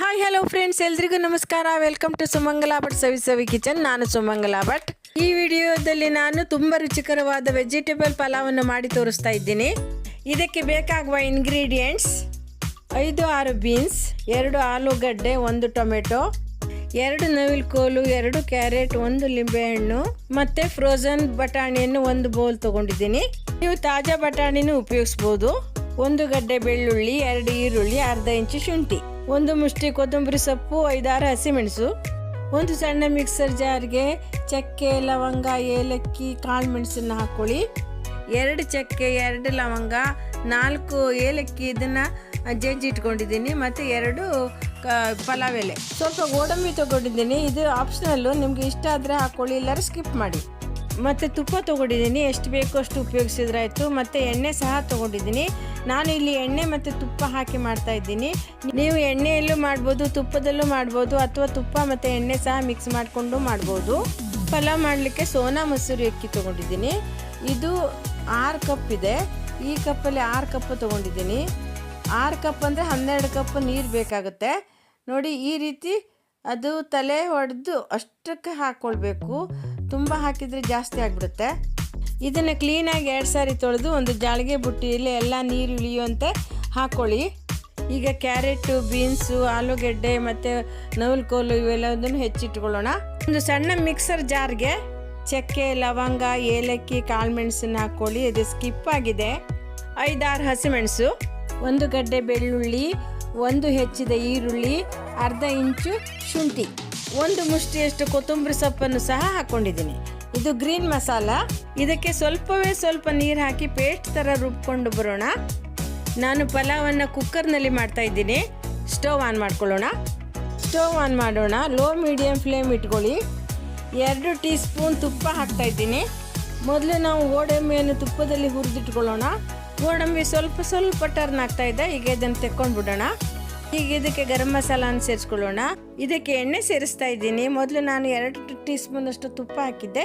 Hi hello friends, ಎಲ್ರಿಗೂ ನಮಸ್ಕಾರ. Welcome to Sumangala Bhat Savi kitchen. ನಾನು ಸುಮಂಗಲ ಭಟ್. ಈ ವಿಡಿಯೋದಲ್ಲಿ ನಾನು ತುಂಬ ರುಚಿಕರವಾದ ವೆಜಿಟೇಬಲ್ ಪಲಾವನ್ನು ಮಾಡಿ ತೋರಿಸ್ತಾ ಇದ್ದೀನಿ. ಇದಕ್ಕೆ ಬೇಕಾಗುವ ಇಂಗ್ರೀಡಿಯೆಂಟ್ಸ್ 5-6 ಬೀನ್ಸ್, 2 ಆಲೂಗಡ್ಡೆ, 1 ಟೊಮೆಟೊ, 2 ನವಿಲುಕೋಲು, 2 ಕ್ಯಾರೆಟ್, 1 ಲಿಂಬೆಹಣ್ಣು ಮತ್ತು ಫ್ರೋಝನ್ ಬಟಾಣಿಯನ್ನು 1 ಬೌಲ್ ತೊಗೊಂಡಿದ್ದೀನಿ. ನೀವು ತಾಜಾ ಬಟಾಣಿನೂ ಉಪಯೋಗಿಸ್ಬೋದು. 1 ಗಡ್ಡೆ ಬೆಳ್ಳುಳ್ಳಿ, 2 ಈರುಳ್ಳಿ, ಅರ್ಧ ಇಂಚು ಶುಂಠಿ, 1 ಮುಷ್ಟಿ ಕೊತ್ತಂಬರಿ ಸೊಪ್ಪು, 5-6 ಹಸಿಮೆಣಸು, 1 ಸಣ್ಣ ಮಿಕ್ಸರ್ ಜಾರ್ಗೆ ಚಕ್ಕೆ, ಲವಂಗ, ಏಲಕ್ಕಿ, ಕಾಳು ಮೆಣಸನ್ನು ಹಾಕ್ಕೊಳ್ಳಿ. 2 ಚಕ್ಕೆ, 2 ಲವಂಗ, 4 ಏಲಕ್ಕಿ ಇದನ್ನು ಜಜ್ಜಿಟ್ಕೊಂಡಿದ್ದೀನಿ ಮತ್ತು 2 ಪಲಾವ್ ಎಲೆ, ಸ್ವಲ್ಪ ಗೋಡಂಬಿ ತೊಗೊಂಡಿದ್ದೀನಿ. ಇದು ಆಪ್ಷನಲ್ಲು, ನಿಮಗೆ ಇಷ್ಟ ಆದರೆ ಹಾಕ್ಕೊಳ್ಳಿ, ಇಲ್ಲಾರ ಸ್ಕಿಪ್ ಮಾಡಿ. ಮತ್ತು ತುಪ್ಪ ತೊಗೊಂಡಿದ್ದೀನಿ, ಎಷ್ಟು ಬೇಕೋ ಅಷ್ಟು ಉಪಯೋಗಿಸಿದ್ರಾಯ್ತು. ಮತ್ತು ಎಣ್ಣೆ ಸಹ ತೊಗೊಂಡಿದ್ದೀನಿ. ನಾನು ಇಲ್ಲಿ ಎಣ್ಣೆ ಮತ್ತು ತುಪ್ಪ ಹಾಕಿ ಮಾಡ್ತಾಯಿದ್ದೀನಿ. ನೀವು ಎಣ್ಣೆಯಲ್ಲೂ ಮಾಡ್ಬೋದು, ತುಪ್ಪದಲ್ಲೂ ಮಾಡ್ಬೋದು, ಅಥವಾ ತುಪ್ಪ ಮತ್ತು ಎಣ್ಣೆ ಸಹ ಮಿಕ್ಸ್ ಮಾಡಿಕೊಂಡು ಮಾಡ್ಬೋದು. ಪಲಾವ್ ಮಾಡಲಿಕ್ಕೆ ಸೋನಾ ಮಸೂರಿ ಅಕ್ಕಿ ತೊಗೊಂಡಿದ್ದೀನಿ. ಇದು 6 ಕಪ್ ಇದೆ. ಈ ಕಪ್ಪಲ್ಲಿ 6 ಕಪ್ ತೊಗೊಂಡಿದ್ದೀನಿ. 6 ಕಪ್ ಅಂದರೆ 12 ಕಪ್ ನೀರು ಬೇಕಾಗುತ್ತೆ. ನೋಡಿ, ಈ ರೀತಿ ಅದು ತಲೆ ಹೊಡೆದು ಅಷ್ಟಕ್ಕೆ ಹಾಕ್ಕೊಳ್ಬೇಕು. ತುಂಬ ಹಾಕಿದರೆ ಜಾಸ್ತಿ ಆಗಿಬಿಡುತ್ತೆ. ಇದನ್ನು ಕ್ಲೀನಾಗಿ 2 ಸಾರಿ ತೊಳೆದು ಒಂದು ಜಾಳಿಗೆ ಬುಟ್ಟಿಯಲ್ಲಿ ಎಲ್ಲ ನೀರು ಇಳಿಯುವಂತೆ ಹಾಕ್ಕೊಳ್ಳಿ. ಈಗ ಕ್ಯಾರೆಟು, ಬೀನ್ಸು, ಆಲೂಗೆಡ್ಡೆ ಮತ್ತು ನವಿಲುಕೋಲು ಇವೆಲ್ಲದನ್ನು ಹೆಚ್ಚಿಟ್ಕೊಳ್ಳೋಣ. ಒಂದು ಸಣ್ಣ ಮಿಕ್ಸರ್ ಜಾರ್ಗೆ ಚಕ್ಕೆ, ಲವಂಗ, ಏಲಕ್ಕಿ, ಕಾಳು ಮೆಣಸನ್ನು ಹಾಕ್ಕೊಳ್ಳಿ. ಇದು ಸ್ಕಿಪ್ ಆಗಿದೆ. 5-6 ಹಸಿಮೆಣಸು, 1 ಗಡ್ಡೆ ಬೆಳ್ಳುಳ್ಳಿ, 1 ಹೆಚ್ಚಿದ ಈರುಳ್ಳಿ, ಅರ್ಧ ಇಂಚು ಶುಂಠಿ, 1 ಮುಷ್ಟಿಯಷ್ಟು ಕೊತ್ತಂಬರಿ ಸೊಪ್ಪನ್ನು ಸಹ ಹಾಕ್ಕೊಂಡಿದ್ದೀನಿ. ಇದು ಗ್ರೀನ್ ಮಸಾಲ. ಇದಕ್ಕೆ ಸ್ವಲ್ಪ ನೀರು ಹಾಕಿ ಪೇಸ್ಟ್ ಥರ ರುಬ್ಕೊಂಡು ಬರೋಣ. ನಾನು ಪಲಾವನ್ನು ಕುಕ್ಕರ್ನಲ್ಲಿ ಮಾಡ್ತಾ ಇದ್ದೀನಿ. ಸ್ಟವ್ ಆನ್ ಮಾಡ್ಕೊಳ್ಳೋಣ. ಸ್ಟವ್ ಆನ್ ಮಾಡೋಣ. ಲೋ ಮೀಡಿಯಮ್ ಫ್ಲೇಮ್ ಇಟ್ಕೊಳ್ಳಿ. 2 ಟೀ ಸ್ಪೂನ್ ತುಪ್ಪ ಹಾಕ್ತಾಯಿದ್ದೀನಿ. ಮೊದಲು ನಾವು ಗೋಡಂಬಿಯನ್ನು ತುಪ್ಪದಲ್ಲಿ ಹುರಿದಿಟ್ಕೊಳ್ಳೋಣ. ಗೋಡಂಬಿ ಸ್ವಲ್ಪ ಟರ್ನ್ ಆಗ್ತಾ ಇದೆ. ಈಗ ಇದನ್ನು ತೆಕ್ಕೊಂಡ್ಬಿಡೋಣ. ಈಗ ಇದಕ್ಕೆ ಗರಂ ಮಸಾಲಾನ ಸೇರಿಸ್ಕೊಳ್ಳೋಣ. ಇದಕ್ಕೆ ಎಣ್ಣೆ ಸೇರಿಸ್ತಾ ಇದ್ದೀನಿ. ಮೊದಲು ನಾನು 2 ಟೀ ಸ್ಪೂನಷ್ಟು ತುಪ್ಪ ಹಾಕಿದ್ದೆ.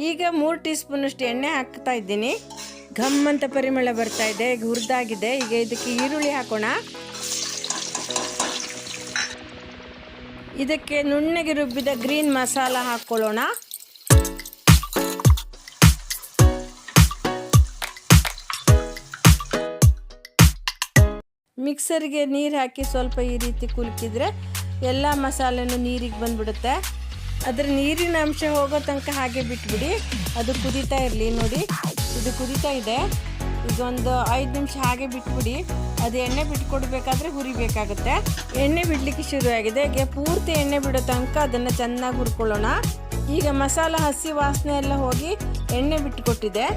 ಈಗ 3 ಟೀ ಸ್ಪೂನಷ್ಟು ಎಣ್ಣೆ ಹಾಕ್ತಾ ಇದ್ದೀನಿ. ಘಮ್ ಅಂತ ಪರಿಮಳ ಬರ್ತಾ ಇದೆ. ಈಗ ಹುರಿದಾಗಿದೆ. ಈಗ ಇದಕ್ಕೆ ಈರುಳ್ಳಿ ಹಾಕೋಣ. ಇದಕ್ಕೆ ನುಣ್ಣಗೆ ರುಬ್ಬಿದ ಗ್ರೀನ್ ಮಸಾಲ ಹಾಕ್ಕೊಳ್ಳೋಣ. ಮಿಕ್ಸರ್ಗೆ ನೀರು ಹಾಕಿ ಸ್ವಲ್ಪ ಈ ರೀತಿ ಕುಲ್ಕಿದ್ರೆ ಎಲ್ಲ ಮಸಾಲೆನೂ ನೀರಿಗೆ ಬಂದ್ಬಿಡುತ್ತೆ. ಅದರ ನೀರಿನ ಅಂಶ ಹೋಗೋ ತನಕ ಹಾಗೆ ಬಿಟ್ಬಿಡಿ. ಅದು ಕುದೀತಾ ಇರಲಿ. ನೋಡಿ, ಇದು ಕುದೀತಾ ಇದೆ. ಈಗ ಒಂದು 5 ನಿಮಿಷ ಹಾಗೆ ಬಿಟ್ಬಿಡಿ. ಅದು ಎಣ್ಣೆ ಬಿಟ್ಕೊಡ್ಬೇಕಾದ್ರೆ ಹುರಿಬೇಕಾಗುತ್ತೆ. ಎಣ್ಣೆ ಬಿಡಲಿಕ್ಕೆ ಶುರುವಾಗಿದೆ. ಈಗ ಪೂರ್ತಿ ಎಣ್ಣೆ ಬಿಡೋ ತನಕ ಅದನ್ನು ಚೆನ್ನಾಗಿ ಹುರ್ಕೊಳ್ಳೋಣ. ಈಗ ಮಸಾಲ ಹಸಿ ವಾಸನೆ ಎಲ್ಲ ಹೋಗಿ ಎಣ್ಣೆ ಬಿಟ್ಟುಕೊಟ್ಟಿದೆ.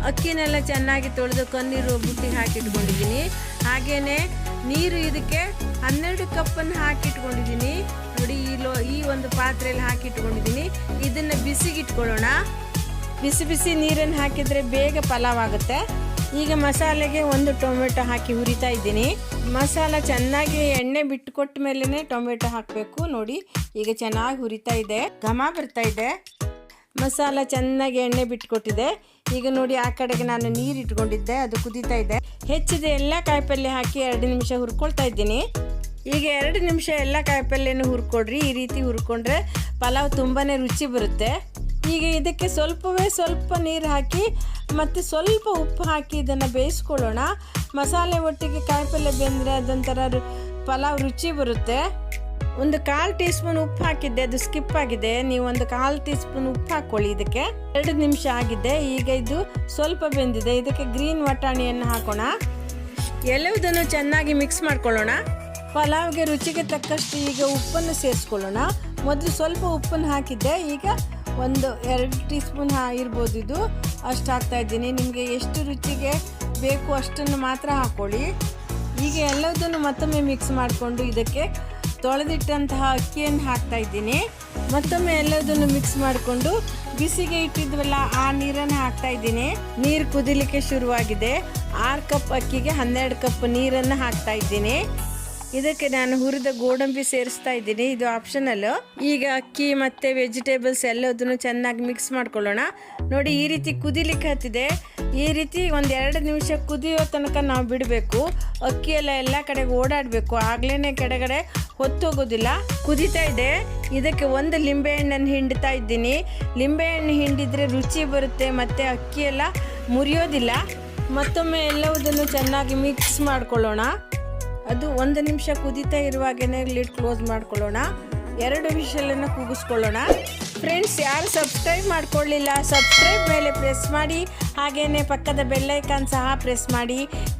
ಅಕ್ಕಿನೆಲ್ಲ ಚೆನ್ನಾಗಿ ತೊಳೆದು ಕಣ್ಣೀರು ಬುಟ್ಟಿಗೆ ಹಾಕಿಟ್ಕೊಂಡಿದ್ದೀನಿ. ಹಾಗೆಯೇ ನೀರು ಇದಕ್ಕೆ 12 ಕಪ್ಪನ್ನು ಹಾಕಿಟ್ಕೊಂಡಿದ್ದೀನಿ. ನೋಡಿ, ಈ ಒಂದು ಪಾತ್ರೆಯಲ್ಲಿ ಹಾಕಿಟ್ಕೊಂಡಿದ್ದೀನಿ. ಇದನ್ನು ಬಿಸಿಗಿಟ್ಕೊಳ್ಳೋಣ. ಬಿಸಿ ನೀರನ್ನು ಹಾಕಿದರೆ ಬೇಗ ಪಲಾವ್ ಆಗುತ್ತೆ. ಈಗ ಮಸಾಲೆಗೆ 1 ಟೊಮೆಟೊ ಹಾಕಿ ಹುರಿತಾ ಇದ್ದೀನಿ. ಮಸಾಲ ಚೆನ್ನಾಗಿ ಎಣ್ಣೆ ಬಿಟ್ಟುಕೊಟ್ಟ ಮೇಲೇ ಟೊಮೆಟೊ ಹಾಕಬೇಕು. ನೋಡಿ, ಈಗ ಚೆನ್ನಾಗಿ ಹುರಿತಾ ಇದೆ. ಘಮ ಬರ್ತಾ ಇದೆ. ಮಸಾಲ ಚೆನ್ನಾಗಿ ಎಣ್ಣೆ ಬಿಟ್ಟುಕೊಟ್ಟಿದೆ. ಈಗ ನೋಡಿ, ಆ ಕಡೆಗೆ ನಾನು ನೀರು ಇಟ್ಕೊಂಡಿದ್ದೆ, ಅದು ಕುದೀತಾ ಇದೆ. ಹೆಚ್ಚಿದ ಎಲ್ಲ ಕಾಯಿಪಲ್ಯ ಹಾಕಿ 2 ನಿಮಿಷ ಹುರ್ಕೊಳ್ತಾ ಇದ್ದೀನಿ. ಈಗ 2 ನಿಮಿಷ ಎಲ್ಲ ಕಾಯಿಪಲ್ಯನೂ ಹುರ್ಕೊಡ್ರಿ. ಈ ರೀತಿ ಹುರ್ಕೊಂಡ್ರೆ ಪಲಾವ್ ತುಂಬಾ ರುಚಿ ಬರುತ್ತೆ. ಈಗ ಇದಕ್ಕೆ ಸ್ವಲ್ಪ ನೀರು ಹಾಕಿ ಮತ್ತು ಸ್ವಲ್ಪ ಉಪ್ಪು ಹಾಕಿ ಇದನ್ನು ಬೇಯಿಸ್ಕೊಳ್ಳೋಣ. ಮಸಾಲೆ ಒಟ್ಟಿಗೆ ಕಾಯಿಪಲ್ಯ ಬೆಂದರೆ ಅದೊಂಥರ ಪಲಾವ್ ರುಚಿ ಬರುತ್ತೆ. ಒಂದು 1/4 ಟೀ ಸ್ಪೂನ್ ಉಪ್ಪು ಹಾಕಿದ್ದೆ, ಅದು ಸ್ಕಿಪ್ ಆಗಿದೆ. ನೀವು ಒಂದು 1/4 ಟೀ ಸ್ಪೂನ್ ಉಪ್ಪು ಹಾಕ್ಕೊಳ್ಳಿ. ಇದಕ್ಕೆ 2 ನಿಮಿಷ ಆಗಿದೆ. ಈಗ ಇದು ಸ್ವಲ್ಪ ಬೆಂದಿದೆ. ಇದಕ್ಕೆ ಗ್ರೀನ್ ವಟಾಣಿಯನ್ನು ಹಾಕೋಣ. ಎಲ್ಲವುದನ್ನು ಚೆನ್ನಾಗಿ ಮಿಕ್ಸ್ ಮಾಡ್ಕೊಳ್ಳೋಣ. ಪಲಾವ್ಗೆ ರುಚಿಗೆ ತಕ್ಕಷ್ಟು ಈಗ ಉಪ್ಪನ್ನು ಸೇರಿಸ್ಕೊಳ್ಳೋಣ. ಮೊದಲು ಸ್ವಲ್ಪ ಉಪ್ಪನ್ನು ಹಾಕಿದ್ದೆ. ಈಗ ಒಂದು 2 ಟೀ ಸ್ಪೂನ್ ಇರ್ಬೋದು, ಇದು ಅಷ್ಟು ಹಾಕ್ತಾಯಿದ್ದೀನಿ. ನಿಮಗೆ ಎಷ್ಟು ರುಚಿಗೆ ಬೇಕು ಅಷ್ಟನ್ನು ಮಾತ್ರ ಹಾಕ್ಕೊಳ್ಳಿ. ಈಗ ಎಲ್ಲದನ್ನು ಮತ್ತೊಮ್ಮೆ ಮಿಕ್ಸ್ ಮಾಡಿಕೊಂಡು ಇದಕ್ಕೆ ತೊಳೆದಿಟ್ಟಂತಹ ಅಕ್ಕಿಯನ್ನು ಹಾಕ್ತಾ ಇದ್ದೀನಿ. ಮತ್ತೊಮ್ಮೆ ಎಲ್ಲದನ್ನು ಮಿಕ್ಸ್ ಮಾಡಿಕೊಂಡು ಬಿಸಿಗೆ ಇಟ್ಟಿದ್ವಲ್ಲ ಆ ನೀರನ್ನು ಹಾಕ್ತಾ ಇದ್ದೀನಿ. ನೀರು ಕುದಿಲಿಕ್ಕೆ ಶುರುವಾಗಿದೆ. 6 ಕಪ್ ಅಕ್ಕಿಗೆ 12 ಕಪ್ ನೀರನ್ನು ಹಾಕ್ತಾ ಇದ್ದೀನಿ. ಇದಕ್ಕೆ ನಾನು ಹುರಿದ ಗೋಡಂಬಿ ಸೇರಿಸ್ತಾ ಇದ್ದೀನಿ. ಇದು ಆಪ್ಷನಲ್. ಈಗ ಅಕ್ಕಿ ಮತ್ತು ವೆಜಿಟೇಬಲ್ಸ್ ಎಲ್ಲದನ್ನು ಚೆನ್ನಾಗಿ ಮಿಕ್ಸ್ ಮಾಡ್ಕೊಳ್ಳೋಣ. ನೋಡಿ, ಈ ರೀತಿ ಕುದಿಲಿಕ್ಕೆ ಹತ್ತಿದೆ. ಈ ರೀತಿ ಒಂದು 2 ನಿಮಿಷ ಕುದಿಯೋ ತನಕ ನಾವು ಬಿಡಬೇಕು. ಅಕ್ಕಿ ಎಲ್ಲ ಕಡೆಗೆ ಓಡಾಡಬೇಕು, ಆಗ್ಲೇ ಕೆಳಗಡೆ ಹೊತ್ತೋಗೋದಿಲ್ಲ. ಕುದೀತಾ ಇದೆ. ಇದಕ್ಕೆ 1 ಲಿಂಬೆಹಣ್ಣನ್ನು ಹಿಂಡ್ತಾ ಇದ್ದೀನಿ. ಲಿಂಬೆಹಣ್ಣು ಹಿಂಡಿದರೆ ರುಚಿ ಬರುತ್ತೆ ಮತ್ತು ಅಕ್ಕಿ ಎಲ್ಲ ಮುರಿಯೋದಿಲ್ಲ. ಮತ್ತೊಮ್ಮೆ ಎಲ್ಲವುದನ್ನು ಚೆನ್ನಾಗಿ ಮಿಕ್ಸ್ ಮಾಡ್ಕೊಳ್ಳೋಣ. ಅದು 1 ನಿಮಿಷ ಕುದೀತಾ ಇರುವಾಗೇ ಲಿಡ್ ಕ್ಲೋಸ್ ಮಾಡ್ಕೊಳ್ಳೋಣ. 2 ವಿಷಲನ್ನು ಕೂಗಿಸ್ಕೊಳ್ಳೋಣ. ಫ್ರೆಂಡ್ಸ್, ಯಾರು ಸಬ್ಸ್ಕ್ರೈಬ್ ಮಾಡ್ಕೊಳ್ಳಿಲ್ಲ ಸಬ್ಸ್ಕ್ರೈಬ್ ಮೇಲೆ ಪ್ರೆಸ್ ಮಾಡಿ, ಹಾಗೆಯೇ ಪಕ್ಕದ ಬೆಲ್ಲೈಕಾನ್ ಸಹ ಪ್ರೆಸ್ ಮಾಡಿ.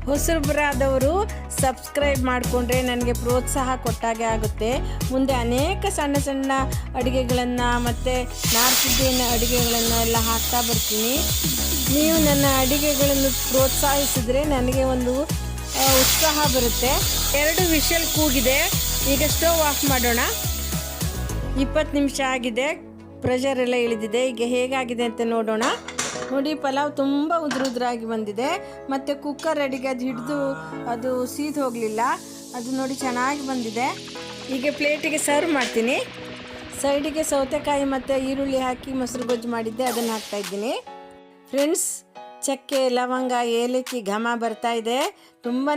ಹೊಸಬರಾದವರು ಸಬ್ಸ್ಕ್ರೈಬ್ ಮಾಡಿಕೊಂಡ್ರೆ ನನಗೆ ಪ್ರೋತ್ಸಾಹ ಕೊಟ್ಟಾಗೆ ಆಗುತ್ತೆ. ಮುಂದೆ ಅನೇಕ ಸಣ್ಣ ಸಣ್ಣ ಅಡುಗೆಗಳನ್ನು ಮತ್ತು ನಾರ್ತ್ ಇಂಡಿಯನ್ ಅಡುಗೆಗಳನ್ನು ಎಲ್ಲ ಹಾಕ್ತಾ ಬರ್ತೀನಿ. ನೀವು ನನ್ನ ಅಡುಗೆಗಳನ್ನು ಪ್ರೋತ್ಸಾಹಿಸಿದರೆ ನನಗೆ ಒಂದು ಉತ್ಸಾಹ ಬರುತ್ತೆ. 2 ವಿಷಲ್ ಕೂಗಿದೆ. ಈಗ ಸ್ಟವ್ ಆಫ್ ಮಾಡೋಣ. 20 ನಿಮಿಷ ಆಗಿದೆ. ಪ್ರೆಷರ್ ಎಲ್ಲ ಇಳಿದಿದೆ. ಈಗ ಹೇಗಾಗಿದೆ ಅಂತ ನೋಡೋಣ. ನೋಡಿ, ಪಲಾವ್ ತುಂಬ ಉದುರಾಗಿ ಬಂದಿದೆ. ಮತ್ತು ಕುಕ್ಕರ್ ಅಡಿಗೆ ಅದು ಹಿಡಿದು ಅದು ಸೀದು ಹೋಗಲಿಲ್ಲ. ಅದು ನೋಡಿ ಚೆನ್ನಾಗಿ ಬಂದಿದೆ. ಈಗ ಪ್ಲೇಟಿಗೆ ಸರ್ವ್ ಮಾಡ್ತೀನಿ. ಸೈಡಿಗೆ ಸೌತೆಕಾಯಿ ಮತ್ತು ಈರುಳ್ಳಿ ಹಾಕಿ ಮೊಸರು ಗೊಜ್ಜು ಮಾಡಿದ್ದೆ, ಅದನ್ನು ಹಾಕ್ತಾಯಿದ್ದೀನಿ. ಫ್ರೆಂಡ್ಸ್, ಚಕ್ಕೆ, ಲವಂಗ, ಏಲಕ್ಕಿ ಘಮ ಬರ್ತಾ ಇದೆ. ತುಂಬಾ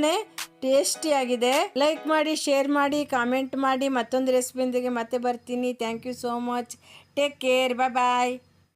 ಟೇಸ್ಟಿಯಾಗಿದೆ. ಲೈಕ್ ಮಾಡಿ, ಶೇರ್ ಮಾಡಿ, ಕಾಮೆಂಟ್ ಮಾಡಿ. ಮತ್ತೊಂದು ರೆಸಿಪಿಯೊಂದಿಗೆ ಮತ್ತೆ ಬರ್ತೀನಿ. Thank you so much. Take care. Bye.